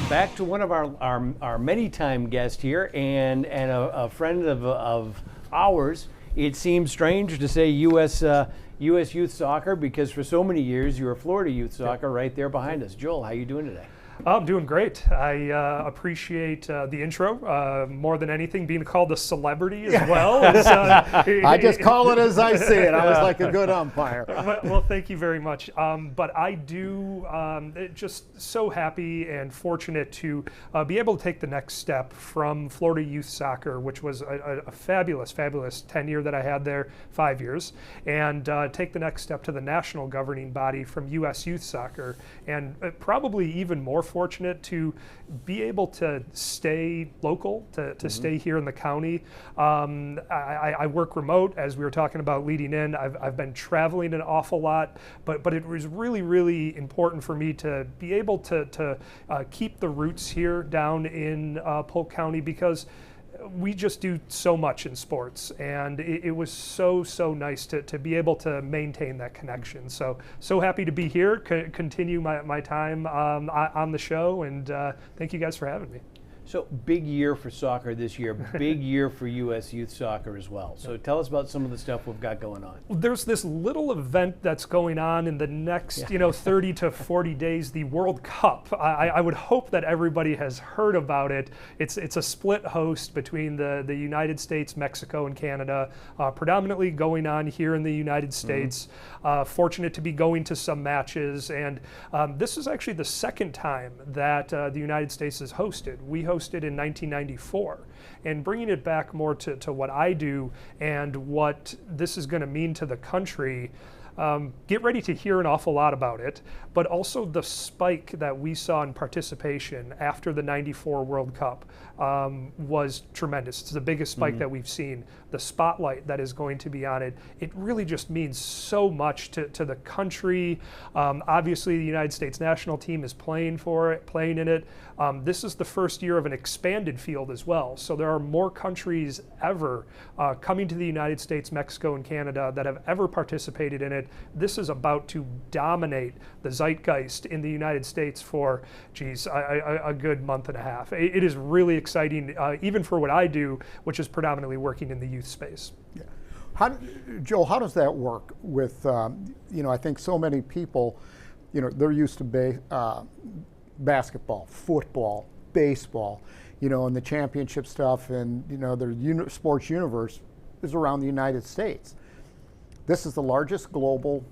back to one of our many-time guests here and a friend of ours. It seems strange to say U.S. Youth Soccer because for so many years you were Florida Youth Soccer right there behind us. Joel, how you doing today? I'm doing great. I appreciate the intro more than anything. Being called a celebrity as well. I just call it as I see it. I was like a good umpire. Well, thank you very much. But I do just so happy and fortunate to be able to take the next step from Florida Youth Soccer, which was a fabulous, fabulous tenure that I had there, 5 years, and take the next step to the national governing body from US Youth Soccer, and probably even more fortunate to be able to stay local, to stay here in the county. I work remote, as we were talking about leading in. I've been traveling an awful lot, but it was really, really important for me to be able to keep the roots here down in Polk County, because we just do so much in sports, and it was so nice to be able to maintain that connection. So happy to be here, continue my time on the show, and thank you guys for having me. So big year for soccer this year, big year for U.S. Youth Soccer as well. So tell us about some of the stuff we've got going on. There's this little event that's going on in the next 30 to 40 days, the World Cup. I would hope that everybody has heard about it. It's a split host between the United States, Mexico, and Canada, predominantly going on here in the United States. Fortunate to be going to some matches, and this is actually the second time that the United States has hosted. We hosted in 1994, and bringing it back more to what I do and what this is going to mean to the country. Get ready to hear an awful lot about it, but also the spike that we saw in participation after the '94 World Cup was tremendous. It's the biggest spike that we've seen. The spotlight that is going to be on it, it really just means so much to the country. Obviously, the United States national team is playing in it. This is the first year of an expanded field as well. So there are more countries ever coming to the United States, Mexico, and Canada that have ever participated in it. This is about to dominate the zeitgeist in the United States for, a good month and a half. It is really exciting, even for what I do, which is predominantly working in the youth space. Yeah. Joel, how does that work with, I think so many people, they're used to basketball, football, baseball, and the championship stuff, and, their sports universe is around the United States. This is the largest global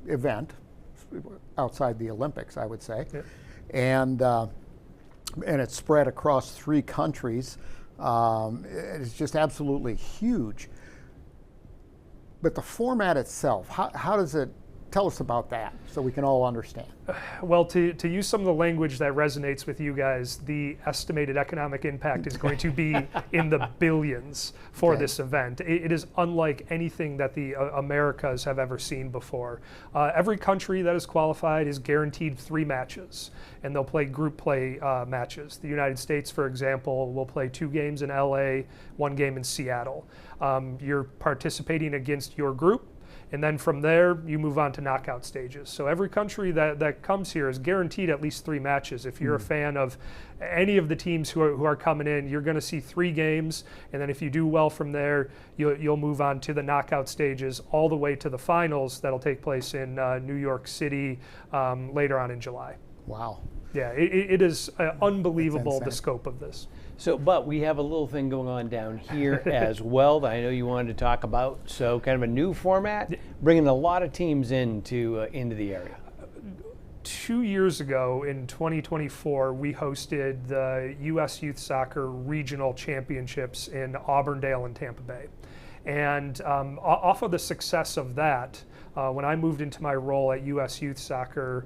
event outside the Olympics, I would say, and it's spread across 3 countries. It's just absolutely huge. But the format itself, how does it? Tell us about that so we can all understand. Well, to use some of the language that resonates with you guys, the estimated economic impact is going to be in the billions for this event. It is unlike anything that the Americas have ever seen before. Every country that is qualified is guaranteed 3 matches, and they'll play group play matches. The United States, for example, will play 2 games in LA, 1 game in Seattle. You're participating against your group, and then from there, you move on to knockout stages. So every country that comes here is guaranteed at least 3 matches. If you're a fan of any of the teams who are coming in, you're going to see 3 games. And then if you do well from there, you'll move on to the knockout stages all the way to the finals that'll take place in New York City later on in July. Wow. Yeah, it is unbelievable, the scope of this. So, but we have a little thing going on down here as well that I know you wanted to talk about. So kind of a new format, bringing a lot of teams into the area. 2 years ago in 2024, we hosted the U.S. Youth Soccer Regional Championships in Auburndale and Tampa Bay. And off of the success of that, when I moved into my role at U.S. Youth Soccer,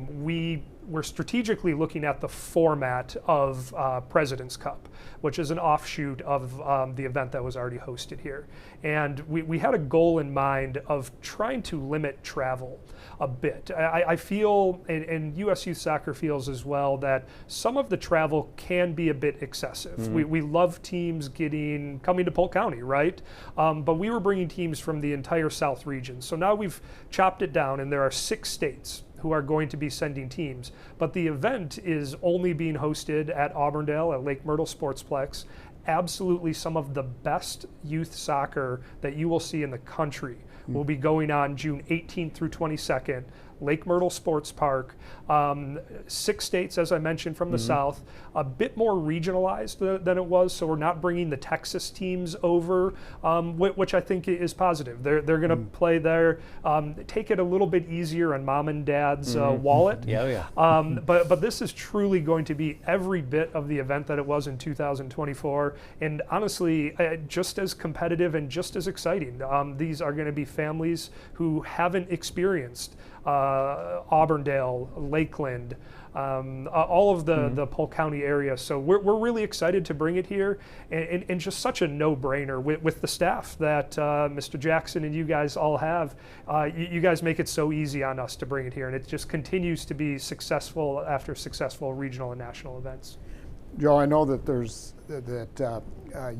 we were strategically looking at the format of President's Cup, which is an offshoot of the event that was already hosted here. And we had a goal in mind of trying to limit travel a bit. I feel, and US Youth Soccer feels as well, that some of the travel can be a bit excessive. Mm-hmm. We love teams coming to Polk County, right? But we were bringing teams from the entire South region. So now we've chopped it down, and there are 6 states who are going to be sending teams. But the event is only being hosted at Auburndale at Lake Myrtle Sportsplex. Absolutely some of the best youth soccer that you will see in the country will be going on June 18th through 22nd. Lake Myrtle Sports Park, 6 states, as I mentioned, from the south, a bit more regionalized than it was, so we're not bringing the Texas teams over, which I think is positive. They're going to play there, take it a little bit easier on mom and dad's wallet. But this is truly going to be every bit of the event that it was in 2024, and honestly, just as competitive and just as exciting. These are going to be families who haven't experienced Auburndale, Lakeland, all of the Polk County area. So we're really excited to bring it here, and just such a no-brainer with the staff that Mr. Jackson and you guys all have. You guys make it so easy on us to bring it here, and it just continues to be successful after successful regional and national events. Joe, I know that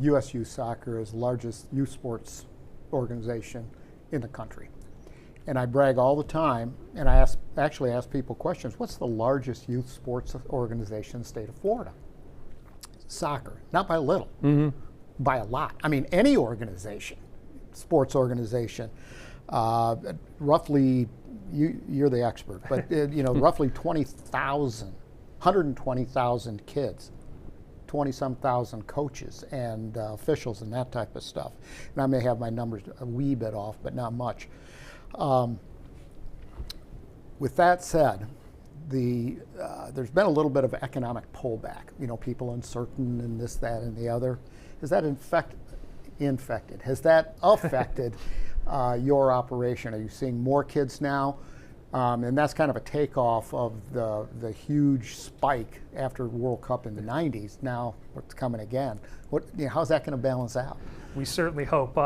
USYS Soccer is the largest youth sports organization in the country. And I brag all the time, and I actually ask people questions. What's the largest youth sports organization in the state of Florida? Soccer, not by a little, by a lot. I mean, any organization, sports organization, roughly, you're the expert, but roughly 120,000 kids, 20-some thousand coaches and officials and that type of stuff. And I may have my numbers a wee bit off, but not much. With that said, there's been a little bit of economic pullback. People uncertain and this, that, and the other. Has that infected? Has that affected your operation? Are you seeing more kids now? And that's kind of a takeoff of the huge spike after the World Cup in the 90s. Now what's coming again? How's that going to balance out? We certainly hope.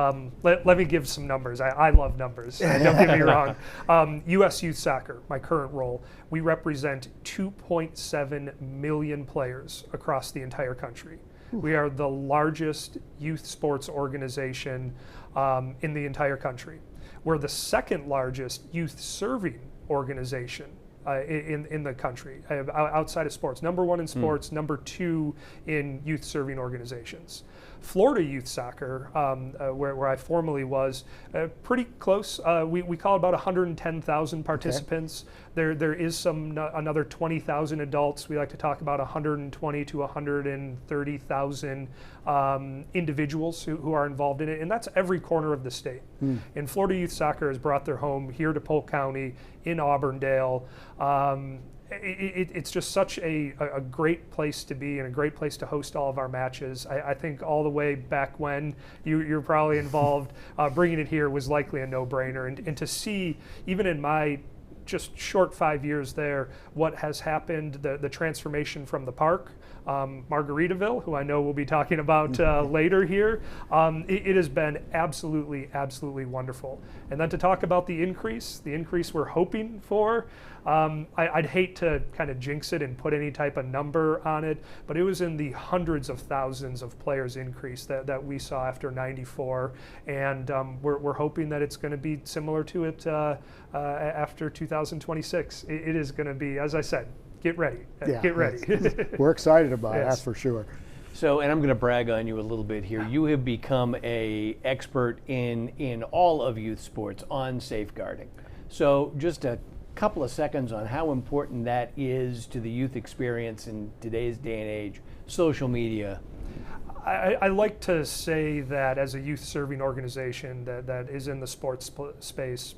Let me give some numbers. I love numbers. Don't get me wrong. USYS Soccer, my current role, we represent 2.7 million players across the entire country. We are the largest youth sports organization in the entire country. We're the second largest youth serving organization in the country, outside of sports. Number 1 in sports, number 2 in youth serving organizations. Florida Youth Soccer, where I formerly was, pretty close. We call it about 110,000 participants. Okay. There is another 20,000 adults. We like to talk about 120 to 130,000 individuals who are involved in it, and that's every corner of the state. And Florida Youth Soccer has brought their home here to Polk County, in Auburndale. It's just such a great place to be and a great place to host all of our matches. I think all the way back when you're probably involved, bringing it here was likely a no-brainer. And to see, even in my just short 5 years there, what has happened, the transformation from the park, Margaritaville, who I know we'll be talking about later here, it has been absolutely, absolutely wonderful. And then to talk about the increase we're hoping for, I'd hate to kind of jinx it and put any type of number on it, but it was in the hundreds of thousands of players increase that we saw after '94, and we're hoping that it's going to be similar to it after 2026. It is going to be, as I said, get ready. Get ready. We're excited about it, that's for sure. So, and I'm going to brag on you a little bit here. You have become an expert in all of youth sports on safeguarding. So just a couple of seconds on how important that is to the youth experience in today's day and age, social media. I like to say that as a youth serving organization that is in the sports space,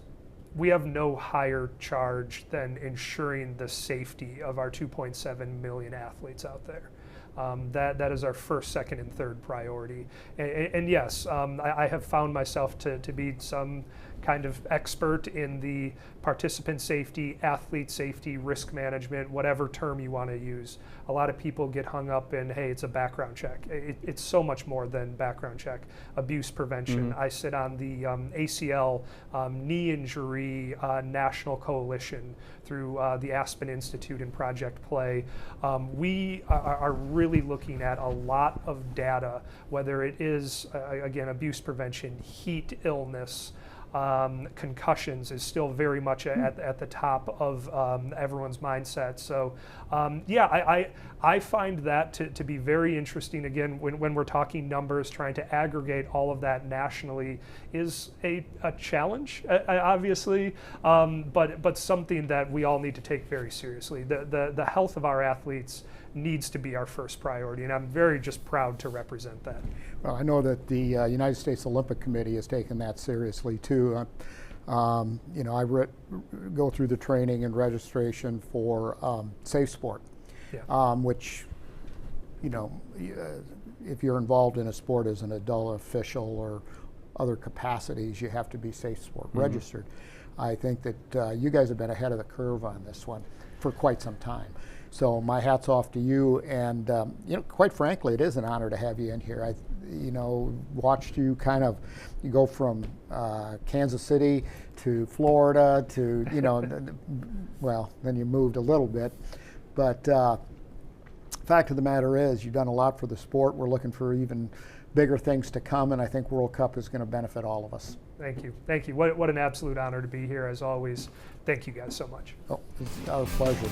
we have no higher charge than ensuring the safety of our 2.7 million athletes out there. That is our first, second, and third priority. And yes, I have found myself to be some kind of expert in the participant safety, athlete safety, risk management, whatever term you want to use. A lot of people get hung up in, hey, it's a background check. It's so much more than background check. Abuse prevention. I sit on the ACL knee injury national coalition through the Aspen Institute and Project Play. We are really looking at a lot of data, whether it is, again, abuse prevention, heat illness, concussions is still very much at the top of everyone's mindset. So yeah, I find that to be very interesting. Again, when we're talking numbers, trying to aggregate all of that nationally is a challenge, obviously, but something that we all need to take very seriously. The health of our athletes needs to be our first priority, and I'm very just proud to represent that. Well, I know that the United States Olympic Committee has taken that seriously too. You know, go through the training and registration for Safe Sport, Yeah. which, you know, if you're involved in a sport as an adult official or other capacities, you have to be Safe Sport registered. I think that you guys have been ahead of the curve on this one for quite some time. So my hat's off to you, and you know, quite frankly, it is an honor to have you in here. I, you know, watched you you go from Kansas City to Florida to, you know, well, then you moved a little bit, but fact of the matter is, you've done a lot for the sport. We're looking for even bigger things to come, and I think World Cup is going to benefit all of us. Thank you. Thank you. What an absolute honor to be here, as always. Thank you guys so much. Oh, it's our pleasure.